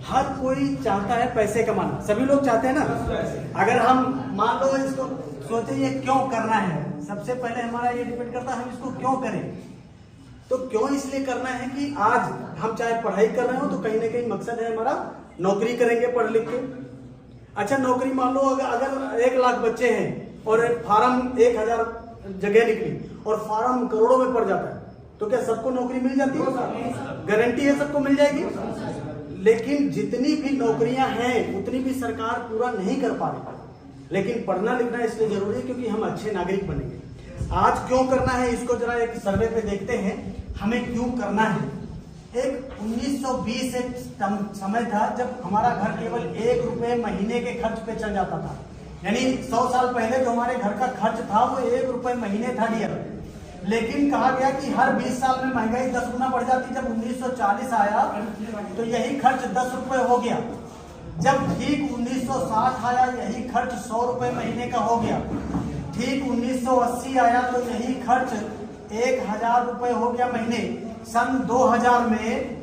हर कोई चाहता है पैसे कमाना, सभी लोग चाहते हैं ना। अगर हम मान लो इसको सोचे ये क्यों करना है, सबसे पहले हमारा ये डिपेंड करता है हम इसको क्यों करें। तो क्यों इसलिए करना है कि आज हम चाहे पढ़ाई कर रहे हो तो कहीं ना कहीं मकसद है हमारा नौकरी करेंगे पढ़ लिख के। अच्छा नौकरी मान लो अगर 1 लाख बच्चे हैं और फार्म 1000 जगह निकली और फार्म करोड़ों में पड़ जाता है, तो क्या सबको नौकरी मिल जाती है? गारंटी है सबको मिल जाएगी। लेकिन जितनी भी नौकरियां हैं उतनी भी सरकार पूरा नहीं कर पा रही। लेकिन पढ़ना लिखना इसलिए जरूरी है क्योंकि हम अच्छे नागरिक बनेंगे। आज क्यों करना है इसको जरा एक सर्वे पे देखते हैं, हमें क्यों करना है। एक 1920 एक समय था जब हमारा घर केवल 1 रुपए महीने के खर्च पे चल जाता था। यानी 100 साल पहले जो हमारे घर का खर्च था वो 1 रुपए महीने था डियर। लेकिन कहा गया कि हर 20 साल में महंगाई 10 गुना बढ़ जाती। जब 1940 आया तो यही खर्च 10 रुपए हो गया। जब ठीक 1960 आया यही खर्च 100 रुपए महीने का हो गया। ठीक 1980 आया तो यही खर्च 1000 रुपए हो गया महीने। सन 2000 में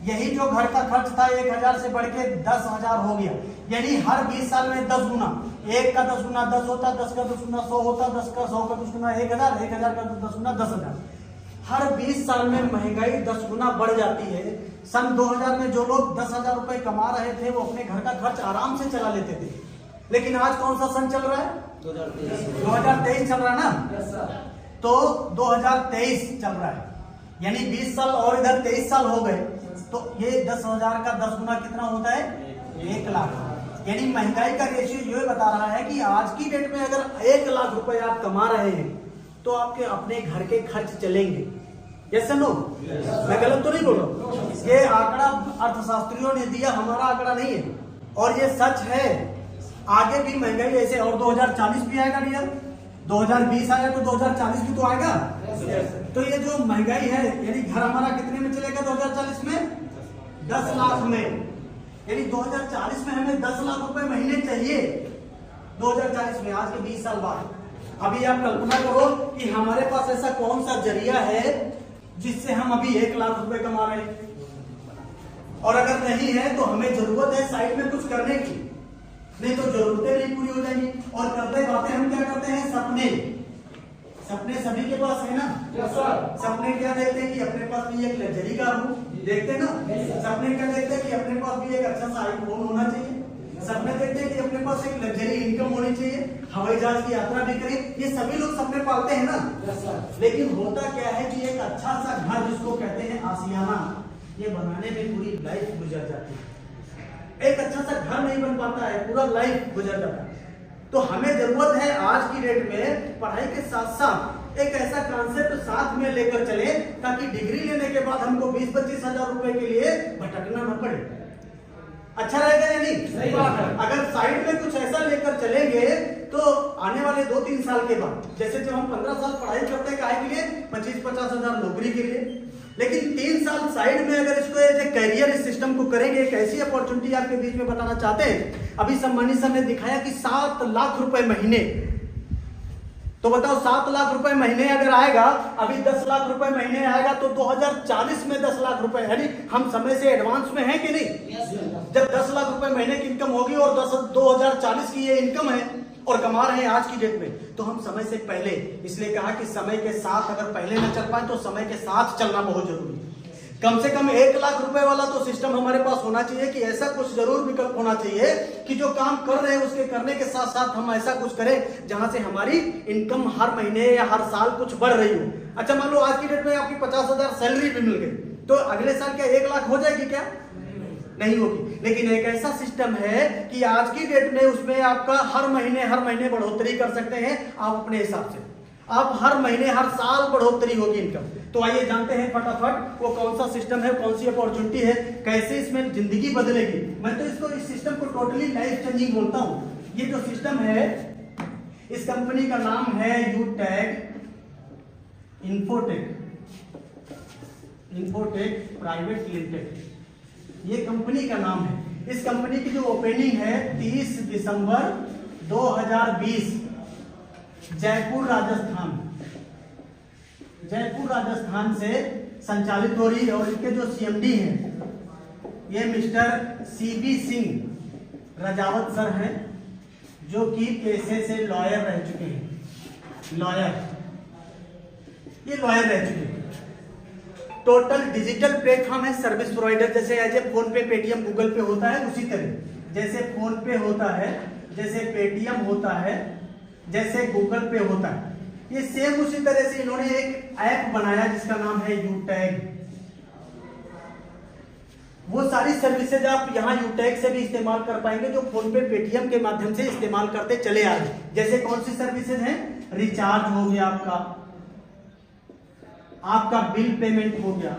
यही जो घर का खर्च था 1000 से बढ़ के 10,000 हो गया। यानी हर 20 साल में 10 गुना। 1 का 10 गुना 10 होता, 10 का 10 गुना 100 होता, 10 का 100 का 10 गुना 1000, 1000 का 10 गुना 10,000। हर 20 साल में महंगाई 10 गुना बढ़ जाती है। सन 2000 में जो लोग 10,000 रुपए कमा रहे थे वो अपने घर का खर्च आराम से चला लेते थे। लेकिन आज कौन सा सन चल रहा है? 2023 चल रहा है ना। तो 2023 चल रहा है, यानी 20 साल और इधर 23 साल हो गए। तो ये 10,000 का 10 गुना कितना होता है? 1 लाख। यानी महंगाई का रेशियो ये बता रहा है कि आज की डेट में अगर 1 लाख रुपए आप कमा रहे हैं तो आपके अपने घर के खर्च चलेंगे। Yes no? मैं गलत तो नहीं बोल रहा हूं? ये आंकड़ा अर्थशास्त्रियों ने दिया, हमारा आंकड़ा नहीं है। और ये सच है। आगे भी महंगाई ऐसे और 2040 भी आएगा भैया। 2020 आया तो 2040 भी तो आएगा। तो ये जो महंगाई है यानी घर हमारा कितने में चलेगा 2040 में? 10 लाख में। यानी 2040 में हमें 10 लाख रुपए महीने चाहिए। 2040 में, आज के 20 साल बाद। अभी आप कल्पना करो कि हमारे पास ऐसा कौन सा जरिया है जिससे हम अभी 1 लाख रुपए कमा रहे हैं। और अगर नहीं है तो हमें जरूरत है साइड में कुछ करने की, नहीं तो जरूरतें नहीं पूरी हो जाएंगी। और करते बातें हम क्या करते हैं? सपने सभी के पास है ना। सपने क्या देखते हैं कि अपने पास भी एक लग्जरी कार हो, देखते हैं ना। सपने क्या देखते हैं कि अपने पास भी एक अच्छा सा आईफोन होना चाहिए। सपने देखते हैं कि अपने पास एक लग्जरी इनकम होनी चाहिए, हवाई जहाज की यात्रा भी करें। ये सभी लोग सपने पालते हैं ना। लेकिन होता क्या है कि एक अच्छा सा घर जिसको कहते हैं आशियाना, ये बनाने में पूरी लाइफ गुजर जाती है। एक अच्छा सा घर नहीं बन पाता है, पूरा लाइफ गुजर जाता है। तो हमें जरूरत है आज की डेट में पढ़ाई के साथ साथ एक ऐसा कॉन्सेप्ट साथ में लेकर चले ताकि डिग्री लेने के बाद हमको 20-25 हजार रुपए के लिए भटकना न पड़े। अच्छा रहेगा या नहीं? सही बात है। अगर साइड में कुछ ऐसा लेकर चलेंगे तो आने वाले 2-3 साल के बाद, जैसे जब हम 15 साल पढ़ाई करते हैं काहे के लिए? 25-50 हजार नौकरी के लिए। लेकिन 3 साल साइड में अगर इसको एज ए कैरियर इस सिस्टम को करेंगे, एक ऐसी अपॉर्चुनिटी आपके बीच में बताना चाहते हैं। अभी सम्मानी सर ने दिखाया कि 7 लाख रुपए महीने। तो बताओ 7 लाख रुपए महीने अगर आएगा, अभी 10 लाख रुपए महीने आएगा तो 2040 में 10 लाख रुपए, यानी हम समय से एडवांस में हैं कि नहीं? जब 10 लाख रुपए महीने की इनकम होगी और 2040 की ये इनकम है और कमा रहे हैं आज की डेट में, तो हम समय से पहले, इसलिए कहा कि समय के साथ अगर पहले न चल पाए तो समय के साथ चलना बहुत जरूरी है। कम से कम 1 लाख रुपए वाला तो सिस्टम हमारे पास होना चाहिए कि ऐसा कुछ जरूर विकल्प होना चाहिए कि जो काम कर रहे हैं उसके करने के साथ साथ हम ऐसा कुछ करें जहां से हमारी इनकम हर महीने या हर साल कुछ बढ़ रही हो। अच्छा मान लो आज की डेट में आपकी 50,000 सैलरी भी मिल गई, तो अगले साल क्या 1 लाख हो जाएगी? क्या नहीं होगी। लेकिन एक ऐसा सिस्टम है कि आज की डेट में उसमें आपका हर महीने बढ़ोतरी कर सकते हैं आप अपने हिसाब से। आप हर महीने हर साल बढ़ोतरी होगी इनकम। तो आइए जानते हैं फटाफट वो कौन सा सिस्टम है, कौन सी अपॉर्चुनिटी है, कैसे इसमें जिंदगी बदलेगी। मैं तो इसको इस सिस्टम को टोटली लाइफ चेंजिंग बोलता हूं। ये जो सिस्टम है इस कंपनी का नाम है यूटैग इन्फोटेक प्राइवेट लिमिटेड। ये कंपनी का नाम है। इस कंपनी की जो ओपनिंग है 30 दिसंबर 2020 जयपुर राजस्थान से संचालित हो रही है। और इनके जो सीएमडी हैं ये mister CB Singh Rajawat sir हैं, जो कि पेशे से लॉयर रह चुके हैं। ये लॉयर रह चुके हैं। टोटल डिजिटल प्लेटफॉर्म है, सर्विस प्रोवाइडर। जैसे एज ए फोन पे, पेटीएम, गूगल पे होता है, उसी तरह जैसे फोन पे होता है, जैसे पेटीएम होता है, जैसे गूगल पे होता है, ये सेम उसी तरह से इन्होंने एक ऐप बनाया जिसका नाम है यूटैग। वो सारी सर्विसेज आप यहाँ यूटैग से भी इस्तेमाल कर पाएंगे जो फोन पे, पेटीएम के माध्यम से इस्तेमाल करते चले आ रहे। जैसे कौन सी सर्विसेज हैं? रिचार्ज हो गया, आपका बिल पेमेंट हो गया,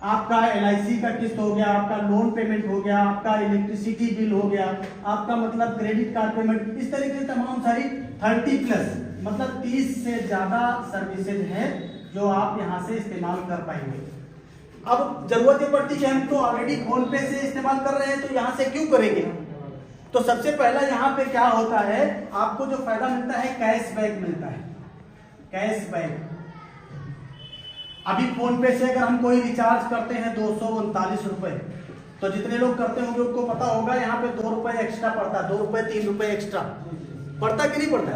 आपका LIC का किस्त हो गया, आपका लोन पेमेंट हो गया, आपका इलेक्ट्रिसिटी बिल हो गया, आपका मतलब क्रेडिट कार्ड पेमेंट, इस तरीके से तमाम सारी 30+ मतलब 30 से ज्यादा सर्विसेज हैं जो आप यहां से इस्तेमाल कर पाएंगे। अब जरूरत ये पड़ती है कि हम तो ऑलरेडी फोन पे से इस्तेमाल कर रहे हैं, तो यहां से क्यों करेंगे? तो सबसे पहला यहाँ पे क्या होता है, आपको जो फायदा मिलता है कैशबैक मिलता है। कैशबैक अभी फोन पे से अगर हम कोई रिचार्ज करते हैं 239 रुपए, तो जितने लोग करते होंगे उनको पता होगा यहाँ पे 2 रुपए एक्स्ट्रा पड़ता है, 2 रुपए 3 रुपए एक्स्ट्रा पड़ता कि नहीं पड़ता?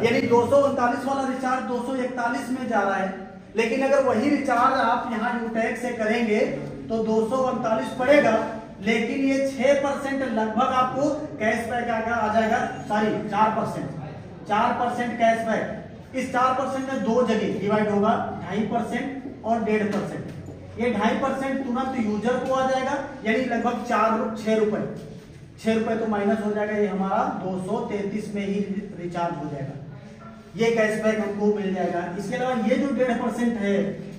यानी 239 वाला रिचार्ज 241 में जा रहा है। लेकिन अगर वही रिचार्ज आप यहाँ यूटैग से करेंगे तो 239 पड़ेगा, लेकिन ये 6% लगभग आपको कैशबैक आ जाएगा। Sorry 4% cashback. इस 4% में दो जगह डिवाइड होगा, 2.5% और 1.5%। ये 2.5% तुरंत यूजर को आ जाएगा, यानी लगभग 6 रुपए तो माइनस हो जाएगा, ये हमारा 233 में ही रिचार्ज हो जाएगा। ये कैशबैक हमको मिल जाएगा। इसके अलावा ये जो 1.5% है,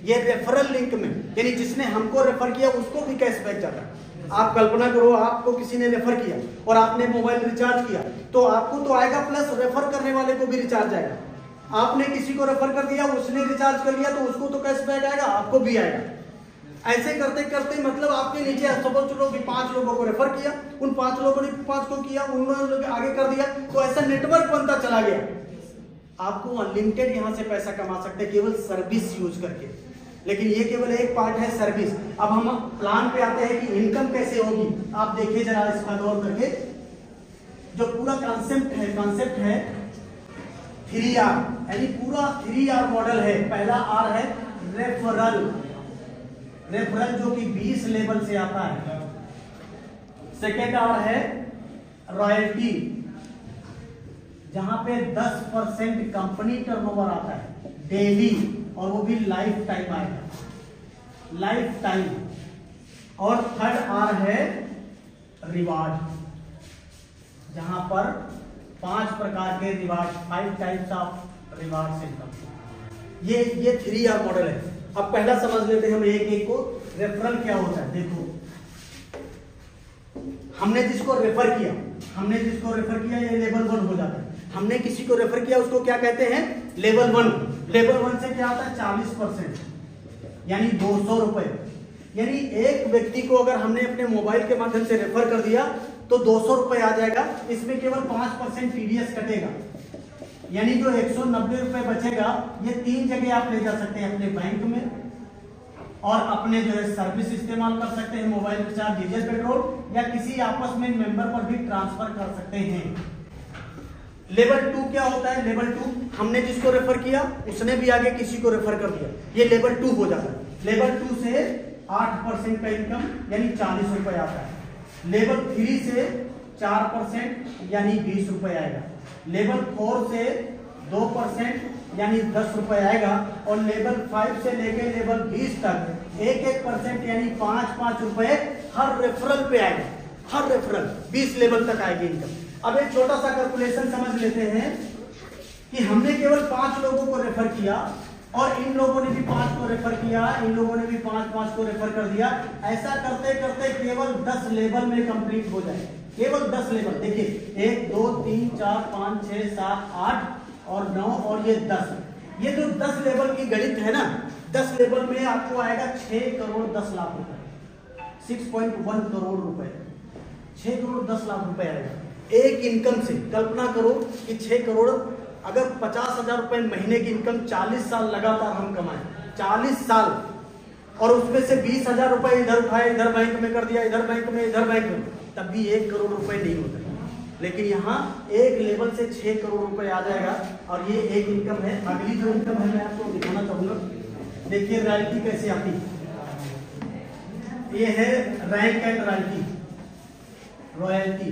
ये रेफरल लिंक में, यानी जिसने हमको रेफर किया उसको भी कैशबैक जाता है। आप कल्पना करो, आपको किसी ने रेफर किया और आपने मोबाइल रिचार्ज किया, तो आपको तो आएगा, प्लस रेफर करने वाले को भी रिचार्ज आएगा। आपने किसी को रेफर कर दिया, उसने रिचार्ज कर लिया, तो उसको तो कैशबैक आएगा, आपको भी आएगा। ऐसे करते करते मतलब आपके नीचे सपोज चलो 5 लोगों को रेफर किया, उन 5 लोगों ने 5 को किया, उन्होंने आगे कर दिया, तो ऐसा नेटवर्क बनता चला गया। आपको अनलिमिटेड यहां से पैसा कमा सकते हैं केवल सर्विस यूज करके। लेकिन ये केवल एक पार्ट है, सर्विस। अब हम प्लान पे आते हैं कि इनकम कैसे होगी। आप देखिए जरा इसका गौर करके, जो पूरा कॉन्सेप्ट है 3R, यानी पूरा 3R मॉडल है। पहला R है रेफरल जो कि 20 लेवल से आता है। सेकेंड R है रॉयल्टी, जहां पे 10% कंपनी टर्नओवर आता है डेली, और वो भी लाइफ टाइम आएगा, लाइफ टाइम। और थर्ड R है रिवार्ड, जहां पर 5 प्रकार के reward, 5 types of reward income. ये 3R मॉडल है। अब पहला समझ लेते हैं हम एक को। रेफरल क्या होता है? देखो, हमने जिसको रेफर किया ये लेवल 1 हो जाता है। हमने किसी को रेफर किया, उसको क्या कहते हैं? लेवल 1। लेवल 1 से क्या आता है? 40%, यानी 200 रुपए। यानी एक व्यक्ति को अगर हमने अपने मोबाइल के माध्यम से रेफर कर दिया तो 200 रुपए आ जाएगा। इसमें केवल 5% TDS कटेगा, यानी जो 190 रुपए बचेगा, ये 3 जगह आप ले जा सकते हैं, अपने बैंक में, और अपने जो है सर्विस इस्तेमाल कर सकते हैं, मोबाइल रिचार्ज, डीजल, पेट्रोल, या किसी आपस में मेंबर पर भी ट्रांसफर कर सकते हैं। लेवल 2 क्या होता है? लेवल 2, हमने जिसको रेफर किया उसने भी आगे किसी को रेफर कर दिया, ये लेवल 2 हो जाता है। लेवल 2 से 8% का इनकम, यानी 40 रुपए आता है। लेवल 3 से 4%, यानी 20 रुपए आएगा। लेवल 4 से 2%, यानी 10 रुपए आएगा। और लेवल 5 से लेकर लेवल 20 तक 1% यानी 5 रुपए हर रेफरल पे आएगा। हर रेफरल 20 लेवल तक आएगी इनकम। अब एक छोटा सा कैलकुलेशन समझ लेते हैं कि हमने केवल 5 लोगों को रेफर किया, और इन लोगों ने भी 5 को रेफर किया, इन लोगों ने भी 5 को रेफर कर दिया। ऐसा करते करते केवल 10 लेवल में कंप्लीट हो जाए। केवल 10 लेवल। देखिए 1 2 3 4 5 6 7 8 और 9 और ये 10। ये जो 10 लेवल की गणित है ना, 10 लेवल में आपको आएगा 6 करोड़ 10 लाख रुपए, 6.1 करोड़ रुपए, 6 करोड़ 10 लाख रुपए आएगा एक इनकम से। कल्पना करो कि 6 करोड़, अगर 50,000 रुपए महीने की इनकम 40 साल लगातार हम कमाएं, 40 साल, और उसमें से 20,000 रुपए इधर उठाए, इधर बैंक में कर दिया, इधर बैंक में, इधर बैंक में, तब भी 1 करोड़ रुपए नहीं होता। लेकिन यहाँ एक लेवल से 6 करोड़ रुपए आ जाएगा और ये एक इनकम है। अगली जो इनकम है मैं आपको दिखाना चाहूंगा। देखिए रॉयल्टी कैसे आती है। ये है रैंक एंड रॉयल्टी। रॉयल्टी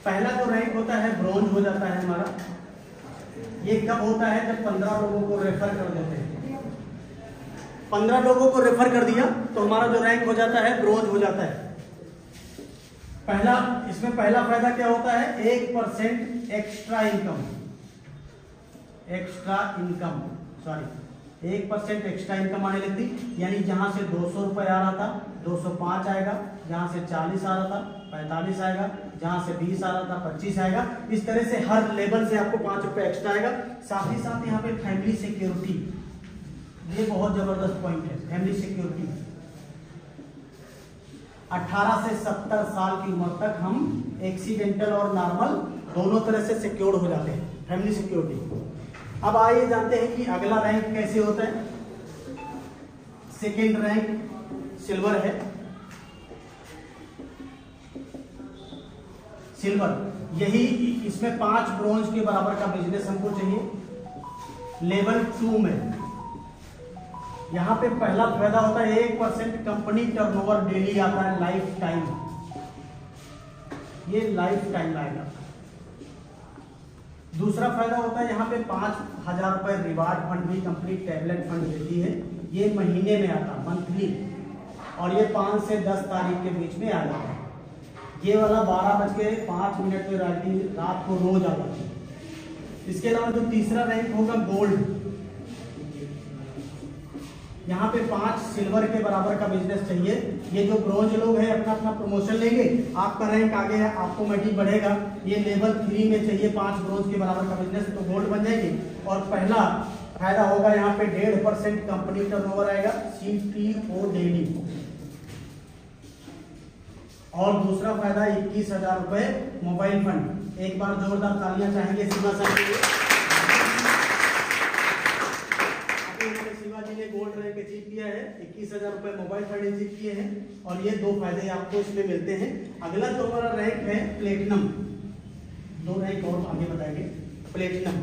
पहला जो रैंक होता है ब्रॉन्ज हो जाता है हमारा। ये कब होता है? जब 15 लोगों को रेफर कर देते हैं। 15 लोगों को रेफर कर दिया तो हमारा जो रैंक हो जाता है ब्रॉन्ज हो जाता है। पहला इसमें पहला फायदा क्या होता है? 1% extra income. Extra income 1% extra income आने लगती, यानी जहां से 200 रुपए आ रहा था 205 आएगा, जहां से 40 आ रहा था 45 आएगा, जहां से 20 आ रहा था 25 आएगा। इस तरह से हर लेवल से आपको 5 रुपए एक्स्ट्रा आएगा। साथ ही साथ यहाँ पे फैमिली सिक्योरिटी, ये बहुत जबरदस्त पॉइंट है। फैमिली सिक्योरिटी 18 से 70 साल की उम्र तक हम एक्सीडेंटल और नॉर्मल दोनों तरह से सिक्योर हो जाते हैं। Family security. अब आइए जानते हैं कि अगला रैंक कैसे होता है। सेकेंड रैंक सिल्वर है। सिल्वर, यही इसमें 5 ब्रॉन्ज के बराबर का बिजनेस हमको चाहिए। लेवल 2 में यहां पे पहला फायदा होता है 1% कंपनी टर्नओवर डेली आता है, लाइफ टाइम। ये लाइफ टाइम आएगा। दूसरा फायदा होता है यहाँ पे 5,000 रुपए रिवार्ड फंड भी कंपनी टैबलेट फंड देती है। ये महीने में आता, मंथली, और ये 5 से 10 तारीख के बीच में आ जाता है। ये वाला 12:05 में रात को रोज आ जाती है। इसके अलावा जो तीसरा रैंक होगा गोल्ड, यहाँ पे 5 सिल्वर के बराबर का बिजनेस चाहिए। ये जो ब्रॉन्ज लोग हैं अपना अपना प्रमोशन लेंगे, आपका रैंक आगे है, आपको मल्टी बढ़ेगा। ये लेवल 3 में चाहिए 5 ब्रॉन्ज के बराबर का बिजनेस, तो गोल्ड बन जाएगी। और पहला फायदा होगा यहाँ पे 1.5% कंपनी टर्नओवर आएगा, CTO डेली। और दूसरा फायदा 21,000 रुपए मोबाइल फंड। एक बार जोरदार तालियां चाहेंगे सीमा साहब के लिए। शिवाजी ने गोल्ड रैंक अचीव किया है, 21,000 रुपए मोबाइल फंड अचीव किए हैं, और ये 2 फायदे आपको इसमें मिलते हैं। अगला जो हमारा रैंक है प्लेटिनम, 2 रैंक और आगे बताएंगे। प्लेटिनम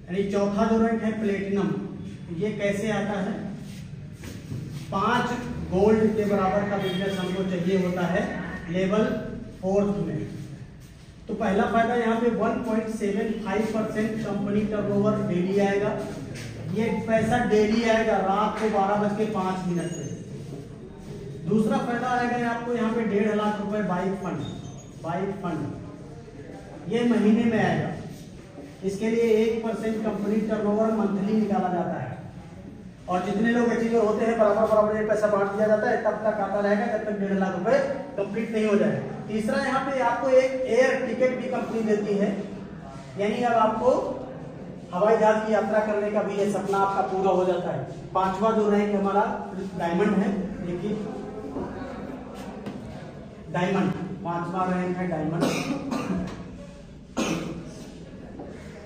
यानी चौथा जो रैंक है प्लेटिनम, ये कैसे आता है? 5 गोल्ड के बराबर का बिजनेस हमको चाहिए होता है लेवल 4 में। तो पहला फायदा यहाँ पे 1.75% कंपनी टर्नओवर डेली आएगा। ये पैसा डेली आएगा रात को 12:05 पे। दूसरा फायदा आएगा आपको यहाँ पे 1.5 लाख रुपए बाइक फंड। बाइक फंड ये महीने में आएगा। इसके लिए 1% कंपनी टर्नओवर मंथली निकाला जाता है, और जितने लोग अचीवर होते हैं बराबर बराबर ये पैसा बांट दिया जाता है, तब तक आता रहेगा जब तक 1.5 लाख रुपए कंप्लीट नहीं हो जाए। तीसरा यहाँ पे आपको एक एयर टिकट भी कंपनी देती है, यानी अब आपको हवाई जहाज की यात्रा करने का भी ये सपना आपका पूरा हो जाता है। 5वां जो रैंक हमारा डायमंड है। देखिए डायमंड 5वां रैंक है डायमंड।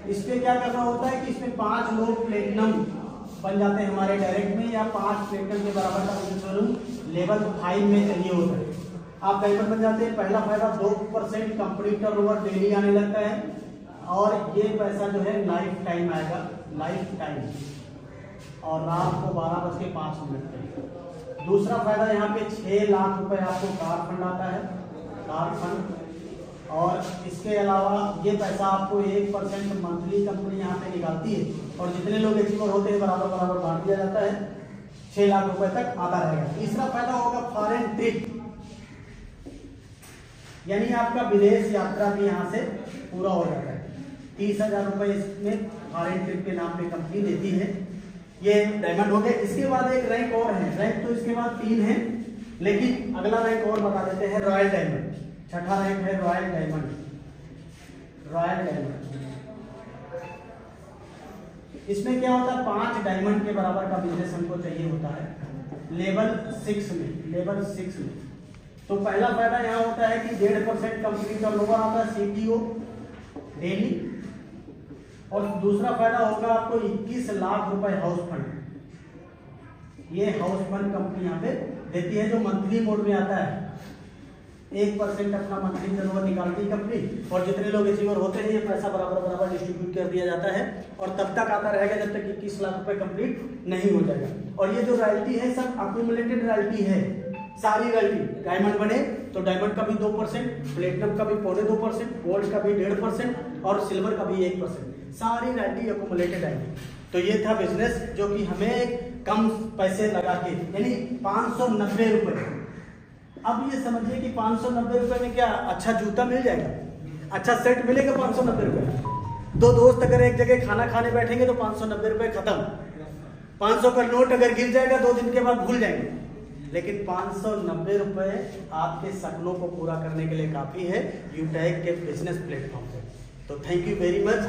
इसमें क्या करना होता है कि इसमें 5 लोग प्लेटिनम बन जाते हैं हमारे डायरेक्ट में, या 5 प्लेटिनम के बराबर का बिजनेस लेवल 5 में चाहिए होता है। आप डायमंड बन जाते हैं। पहला फायदा 2% कंपनी टर्नओवर डेली आने लगता है, और ये पैसा जो है लाइफ टाइम आएगा, लाइफ टाइम, और रात को 12:05 पे। दूसरा फायदा यहाँ पे 6 लाख रुपए आपको कार फंड आता है, कार फंड। और इसके अलावा ये पैसा आपको 1% मंथली कंपनी यहाँ पे निकालती है, और जितने लोग अचीवर होते हैं बराबर बराबर बांट दिया जाता है। 6 लाख रुपए तक आता रहेगा। तीसरा फायदा होगा फॉरेन ट्रिप, यानी आपका विदेश यात्रा भी यहाँ से पूरा हो जाता है। 30,000 रुपए इसमें फॉरेन ट्रिप के नाम पे कंपनी देती है। ये डायमंड हो गया। इसके बाद एक रैंक और है, रैंक तो इसके बाद 3 है, लेकिन अगला रैंक और बता देते हैं, रॉयल डायमंड। छठा रैंक है रॉयल डायमंड। रॉयल डायमंड इसमें क्या होता है? 5 डायमंड के बराबर का बिजनेस हमको चाहिए होता है लेवल 6 में। लेवल 6 में तो पहला फायदा यहाँ होता है कि 1.5% कंपनी टर्नओवर आता है, CTO डेली। और दूसरा फायदा होगा आपको 21 लाख रुपए हाउस फंड। ये हाउस फंड कंपनी यहाँ पे देती है, जो मंथली मोड में आता है। 1% अपना मंथली टर्नओवर निकालती है कंपनी, और जितने लोग रिसीवर होते हैं ये पैसा बराबर बराबर डिस्ट्रीब्यूट कर दिया जाता है, और तब तक आता रहेगा जब तक 21 लाख रुपए कंप्लीट नहीं हो जाएगा। और ये जो रॉयल्टी है सब अक्यूमुलेटेड रॉयल्टी है, सारी रॉयल्टी। डायमंड बने तो डायमंड का भी 2%, प्लेटिनम का भी 0.25%, गोल्ड का भी 1.5% और सिल्वर का भी 1%, सारी रॉयल्टी अक्यूमुलेटेड आएगी। तो ये था बिजनेस जो कि हमें कम पैसे लगा के, यानी 590 रुपए। अब ये समझिए कि 590 रुपए में क्या अच्छा जूता मिल जाएगा, अच्छा सेट मिलेगा 590 रुपए। दो दोस्त अगर एक जगह खाना खाने बैठेंगे तो 590 रुपए खत्म। 500 का नोट अगर गिर जाएगा 2 दिन के बाद भूल जाएंगे, लेकिन 590 रुपए आपके सपनों को पूरा करने के लिए काफी है यूटैग के बिजनेस प्लेटफॉर्म पे। तो थैंक यू वेरी मच।